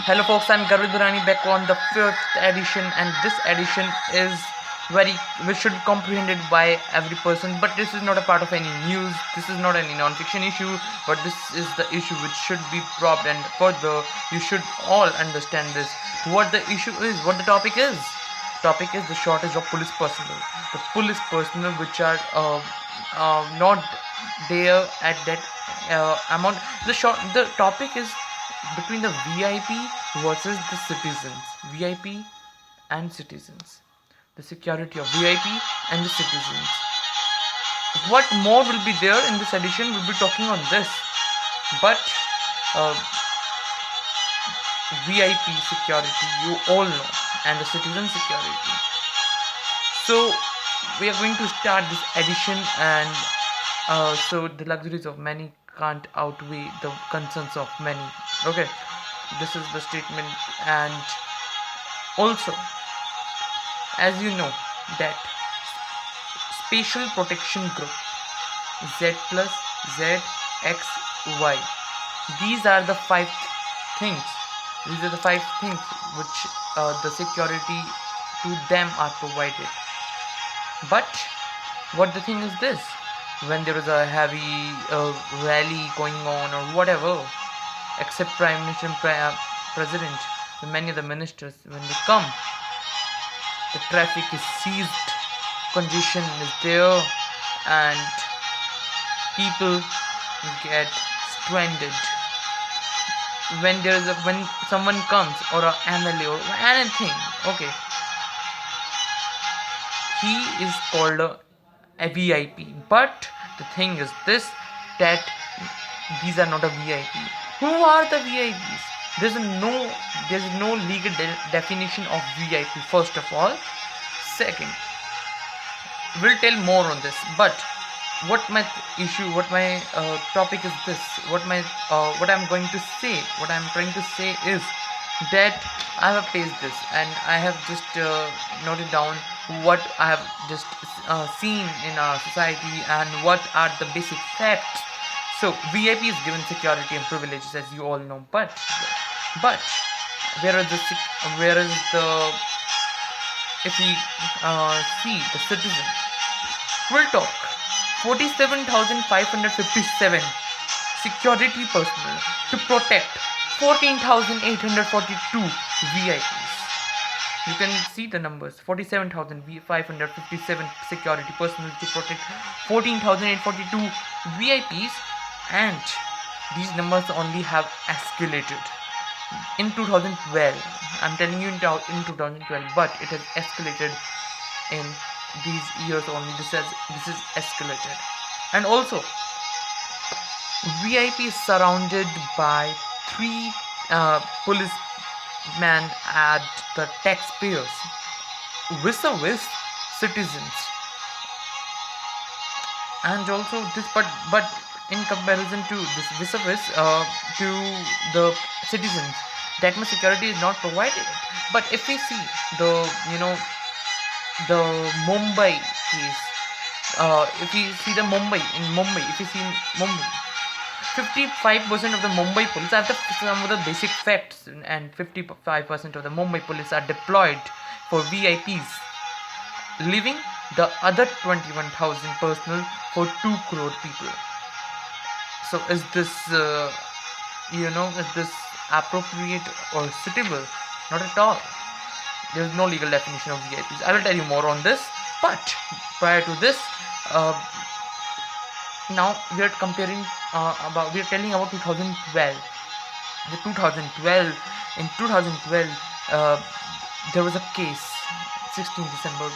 Hello folks, I'm Garvid Durrani back on the 5th edition, and this edition is which should be comprehended by every person, but this is not a part of any news, this is not any non-fiction issue, but this is the issue which should be probed, and further you should all understand this, what the issue is, what the topic is the shortage of police personnel, the police personnel which are not there at that amount. The topic is between the VIP versus the citizens. VIP and citizens. The security of VIP and the citizens. What more will be there in this edition? We'll be talking on this. But VIP security, you all know, and the citizen security. So we are going to start this edition, and so the luxuries of many can't outweigh the concerns of many. Okay, this is the statement. And also, as you know, that Special Protection Group Z plus Z X Y, these are the five things which the security to them are provided. But what the thing is this, when there is a heavy rally going on or whatever, except Prime Minister and President, many of the ministers, when they come, the traffic is seized, congestion is there, and people get stranded. When someone comes, or a MLA or anything, okay, he is called a VIP. But the thing is this, that these are not a VIP. Who are the VIPs? There's no legal definition of VIP, first of all. Second, we'll tell more on this. But what my topic is this, what I'm trying to say is that I have faced this, and I have just noted down what I have just seen in our society and what are the basic facts. So VIP is given security and privileges, as you all know, but where is the if we see the citizen, we'll talk 47,557 security personnel to protect 14,842 VIPs. You can see the numbers, 47,557 security personnel to protect 14,842 VIPs, and these numbers only have escalated in 2012. I'm telling you in 2012, but it has escalated in these years only. This is escalated. And also, VIP is surrounded by 3 policemen at the taxpayers vis-a-vis citizens. And also this, but in comparison to this vis-a-vis to the citizens, that much security is not provided. But if we see the Mumbai case, if you see Mumbai, 55% of the Mumbai police are some of the basic facts, and 55% of the Mumbai police are deployed for VIPs, leaving the other 21,000 personnel for 2 crore people. So is this appropriate or suitable? Not at all. There is no legal definition of VIPs. I will tell you more on this. But prior to this, now we are telling about 2012. In 2012, there was a case, 16 December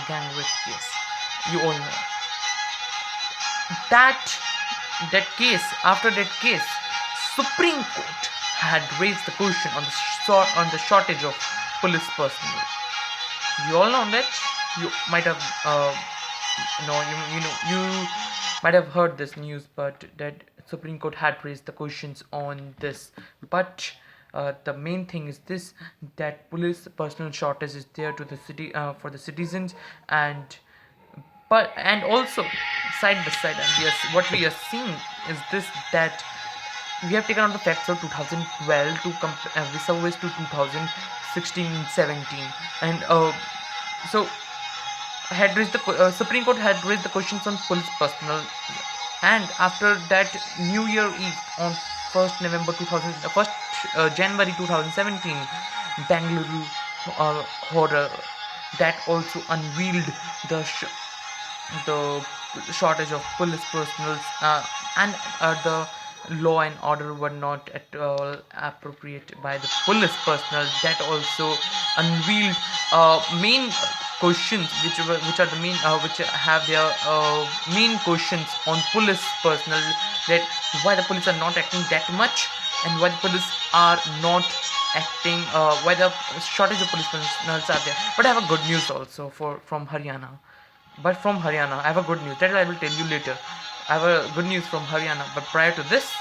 gang rape case. You all know that case. After that case, Supreme Court had raised the question on the shortage of police personnel. You all know that. You might have you might have heard this news, but that Supreme Court had raised the questions on this. But the main thing is this, that police personnel shortage is there to the city for the citizens, and also side by side, and what we are seeing is this, that we have taken out the facts of 2012 to vis-a-vis to 2016-17, and so had raised Supreme Court had raised the questions on police personnel, and after that, New Year Eve on 1st November 2000, 1st January 2017, Bangalore horror that also unveiled the the shortage of police personnel, and the law and order were not at all appropriate by the police personnel. That also unveiled main questions which are the main which have their main questions on police personnel, that why the police are not acting that much, and why the police are not acting, why the shortage of police personnel are there. But I have a good news also from Haryana. But from Haryana, I have a good news that I will tell you later. I have a good news from Haryana. But prior to this,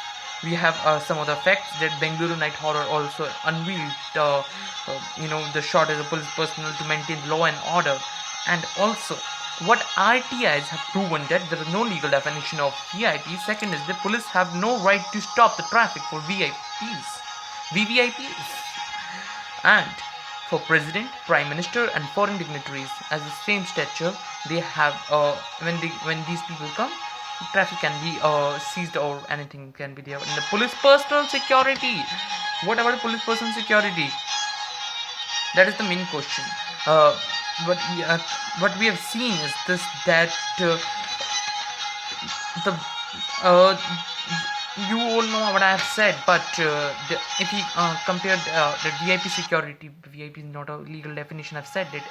we have some other facts that Bengaluru Night Horror also unveiled, the shortage of police personnel to maintain law and order, and also what RTIs have proven that there is no legal definition of VIP. Second is the police have no right to stop the traffic for VVIPs, and for president, prime minister, and foreign dignitaries as the same stature. They have when these people come, traffic can be seized or anything can be there. And the police personal security. What about police personal security? That is the main question. What we have seen is this, that the you all know what I have said, but if you compare the VIP security, VIP is not a legal definition. I've said it.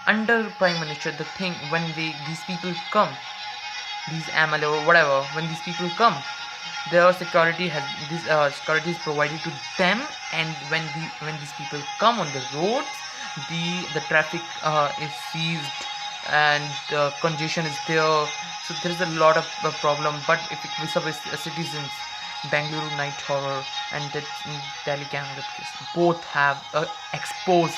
Under Prime Minister, the thing when these people come, these MLA or whatever, when these people come, their security security is provided to them, and when these people come on the roads, the traffic is seized, and congestion is there. So there is a lot of problem. But if we service citizens, Bangalore Night Horror and the Delhi Gang case both have exposed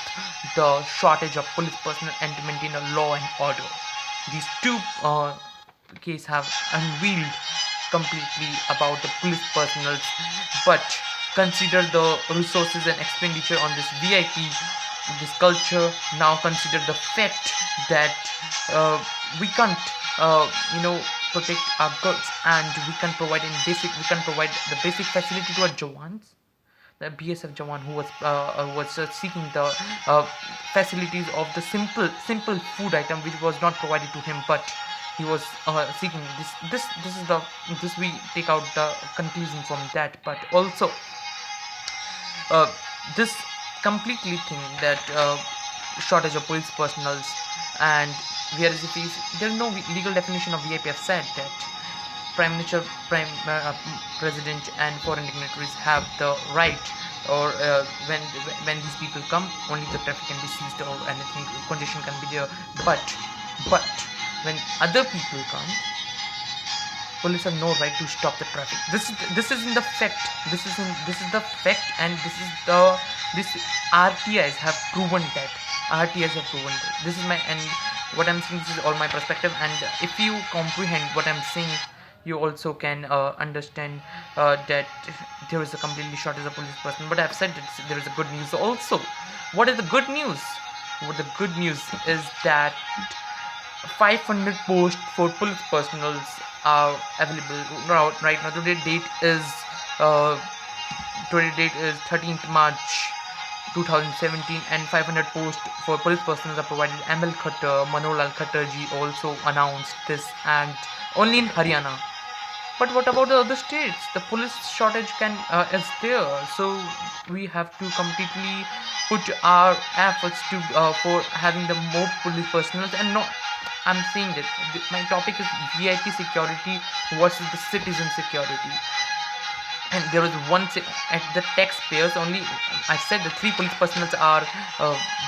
the shortage of police personnel and to maintain a law and order. These two cases have unveiled completely about the police personnel. But consider the resources and expenditure on this VIP, this culture. Now consider the fact that we can't protect our goods, and we can provide the basic facility to our Jawans, the BSF Jawan who was seeking the facilities of the simple food item which was not provided to him, but he was seeking this we take out the conclusion from that. But also this completely thing that shortage of police personnel, and whereas there is no legal definition of VIP. I've said that Prime Minister, President, and foreign dignitaries have the right, or when these people come, only the traffic can be seized or anything, condition can be there. But when other people come, police have no right to stop the traffic. This is in the fact. This is the fact, and this RTIs have proven that. This is my, and what I'm saying, this is all my perspective, and if you comprehend what I'm saying, you also can understand that there is a completely shortage of police person. But I've said that there is a good news also. What is the good news? What the good news is that 500 posts for police personnel are available right now. Today's date is 13th March 2017, and 500 posts for police personnel are provided. ML Khattar, Manolal Khattarji also announced this, and only in Haryana. But what about the other states? The police shortage is there, so we have to completely put our efforts to for having the more police personnel. And not, I'm saying that my topic is VIP security versus the citizen security. And there is one at the taxpayers only. I said the 3 police personnel are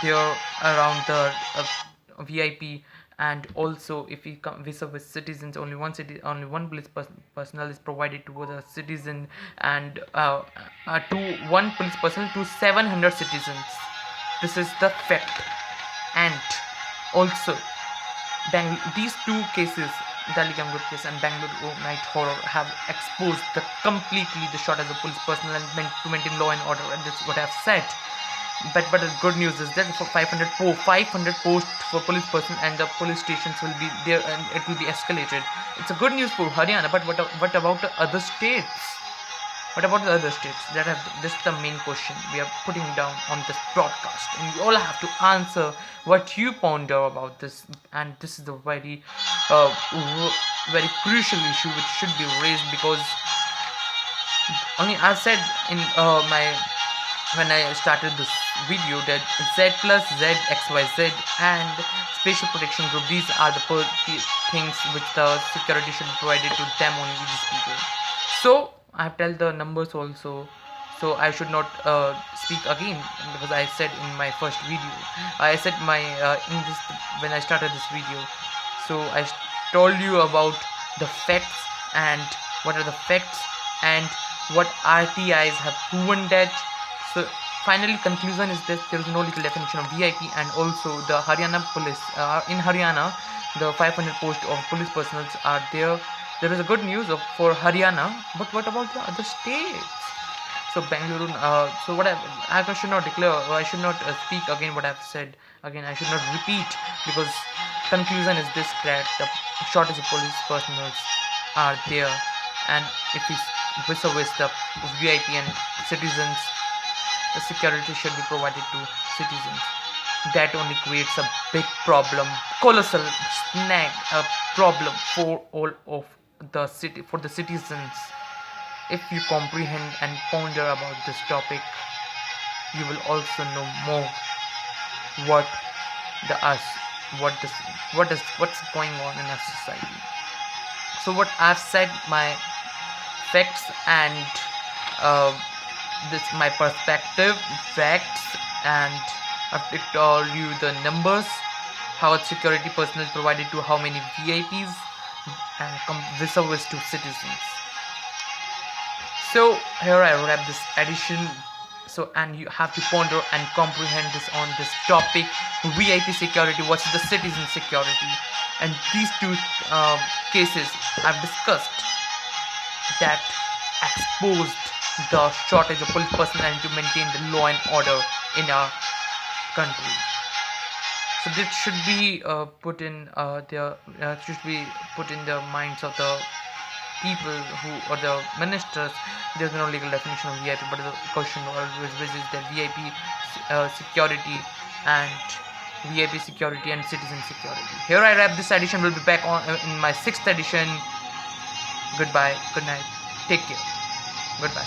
there around the VIP, and also if we come with citizens, only one police personnel is provided to the citizen, and one police personnel to 700 citizens. This is the fact. And also these two cases Delhi Gangur case and Bangalore night horror have exposed completely the shortage of police personnel and to maintain law and order, and this is what I've said. But the good news is that for 500 posts for police personnel and the police stations will be there and it will be escalated. It's a good news for Haryana, but what about the other states? What about the other states that have this is the main question we are putting down on this broadcast, and you all have to answer what you ponder about this. And this is the very crucial issue which should be raised, because only I said in my when I started this video that Z plus Z XYZ and Special Protection Group, these are the things which the security should be provided to them, only these people. So I have told the numbers also, so I should not speak again, because I said in my first video, I said my in this when I started this video, so I told you about the facts and what are the facts and what RTIs have proven that. So finally conclusion is this: there is no legal definition of VIP, and also the Haryana police in Haryana the 500 posts of police personnel are there. There is a good news for Haryana, but what about the other states? So Bangalore, so what I should not declare, I should not speak again what I've said again. I should not repeat, because conclusion is this, that the shortage of police personnel are there, and if we vis-a-vis the VIP and citizens, the security should be provided to citizens. That only creates a big problem, colossal snag, a problem for all of the city, for the citizens. If you comprehend and ponder about this topic, you will also know more what's going on in our society. So what I've said, my facts and this my perspective, facts, and I've told you the numbers, how security personnel is provided to how many VIPs and vis-a-vis to citizens. So here I wrap this edition. So, and you have to ponder and comprehend this on this topic: VIP security versus the citizen security. And these two cases I've discussed that exposed the shortage of police personnel to maintain the law and order in our country. So this should be put in the minds of the people who or the ministers. There's no legal definition of VIP, but the question always is that VIP security and VIP security and citizen security. Here I wrap this edition. We'll be back on in my 6th edition. Goodbye, good night, take care, goodbye.